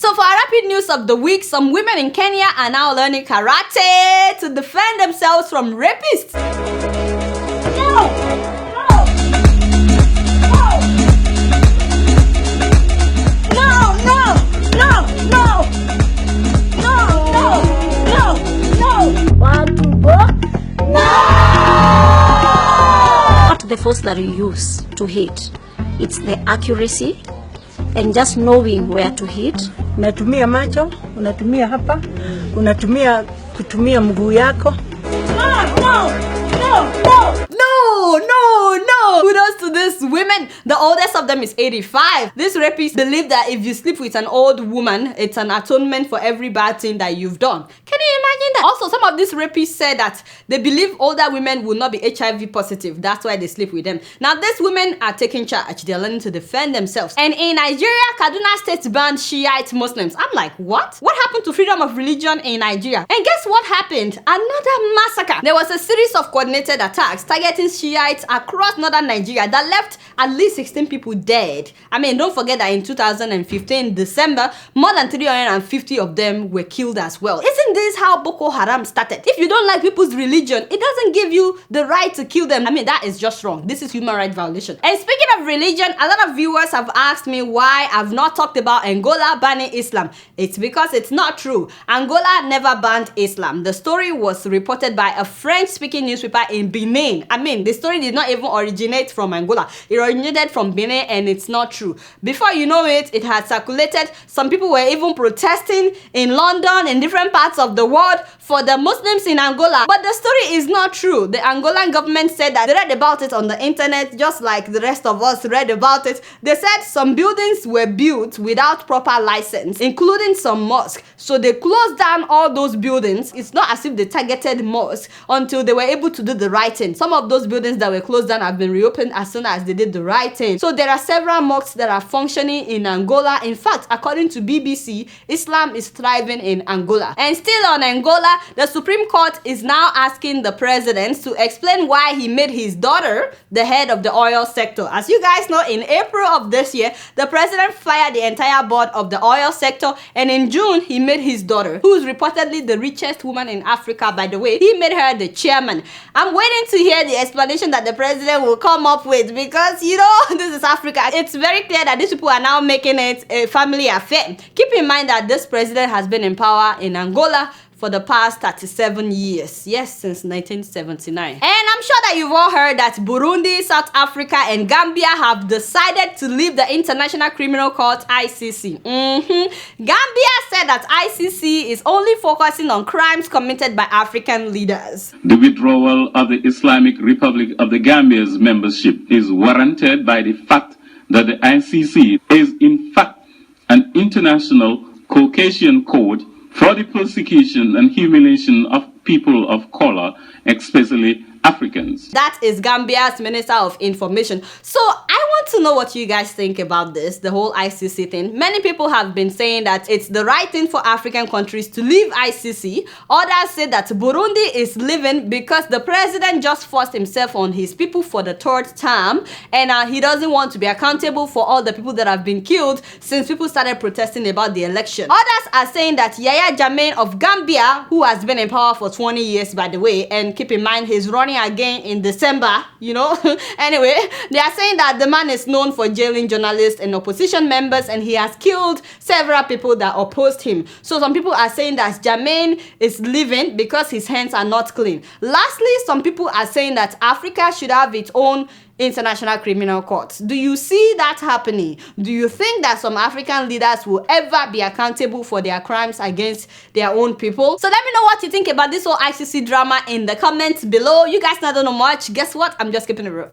So for our rapid news of the week, some women in Kenya are now learning karate to defend themselves from rapists. Not the force that you use to hit, it's the accuracy and just knowing where to hit. Unatumia macho, unatumia hapa, unatumia kutumia mguu yako. No. Kudos to these women. The oldest of them is 85. These rapists believe that if you sleep with an old woman, it's an atonement for every bad thing that you've done. Can you imagine that? Also, some of these rapists said that they believe older women will not be HIV positive. That's why they sleep with them. Now, these women are taking charge. They're learning to defend themselves. And in Nigeria, Kaduna State banned Shiite Muslims. I'm like, what? What happened to freedom of religion in Nigeria? And guess what happened? Another massacre. There was a series of coordinated attacks targeting Shiites across northern Nigeria that left at least 16 people dead. I mean, don't forget that in 2015, December, more than 350 of them were killed as well. Isn't this how Boko Haram started? If you don't like people's religion, it doesn't give you the right to kill them. I mean, that is just wrong. This is human rights violation. And speaking of religion, a lot of viewers have asked me why I've not talked about Angola banning Islam. It's because it's not true. Angola never banned Islam. The story was reported by a French-speaking newspaper in Benin. I mean, the story did not even originate from Angola. It originated from Benin, and it's not true. Before you know it, it had circulated. Some people were even protesting in London and different parts of the world for the Muslims in Angola. But the story is not true. The Angolan government said that they read about it on the internet, just like the rest of us read about it. They said some buildings were built without proper license, including some mosques. So they closed down all those buildings. It's not as if they targeted mosques until they were able to do the right thing. Some of those buildings that were closed down have been reopened as soon as they did the right thing. So there are several mosques that are functioning in Angola. In fact, according to BBC, Islam is thriving in Angola. And still on Angola, the Supreme Court is now asking the president to explain why he made his daughter the head of the oil sector. As you guys know, in April of this year, the president fired the entire board of the oil sector, and in June, he made his daughter, who is reportedly the richest woman in Africa, by the way, he made her the chairman. I'm waiting to hear the explanation that the president will come up with, because, you know, this is Africa. It's very clear that these people are now making it a family affair. Keep in mind that this president has been in power in Angola for the past 37 years. Yes, since 1979. And I'm sure that you've all heard that Burundi, South Africa, and Gambia have decided to leave the International Criminal Court, ICC. Gambia said that ICC is only focusing on crimes committed by African leaders. The withdrawal of the Islamic Republic of the Gambia's membership is warranted by the fact that the ICC is in fact an international Caucasian court for the persecution and humiliation of people of color, especially Africans. That is Gambia's Minister of Information. So I want to know what you guys think about this, the whole ICC thing. Many people have been saying that it's the right thing for African countries to leave ICC. Others say that Burundi is leaving because the president just forced himself on his people for the third term, and he doesn't want to be accountable for all the people that have been killed since people started protesting about the election. Others are saying that Yahya Jammeh of Gambia, who has been in power for 20 years, by the way, and keep in mind he's running again in December, you know. Anyway, they are saying that the man is known for jailing journalists and opposition members, and he has killed several people that opposed him. So some people are saying that Jammeh is leaving because his hands are not clean. Lastly, some people are saying that Africa should have its own International Criminal Court. Do you see that happening? Do you think that some African leaders will ever be accountable for their crimes against their own people? So let me know what you think about this whole ICC drama in the comments below. You guys don't know much. Guess what? I'm just keeping it real.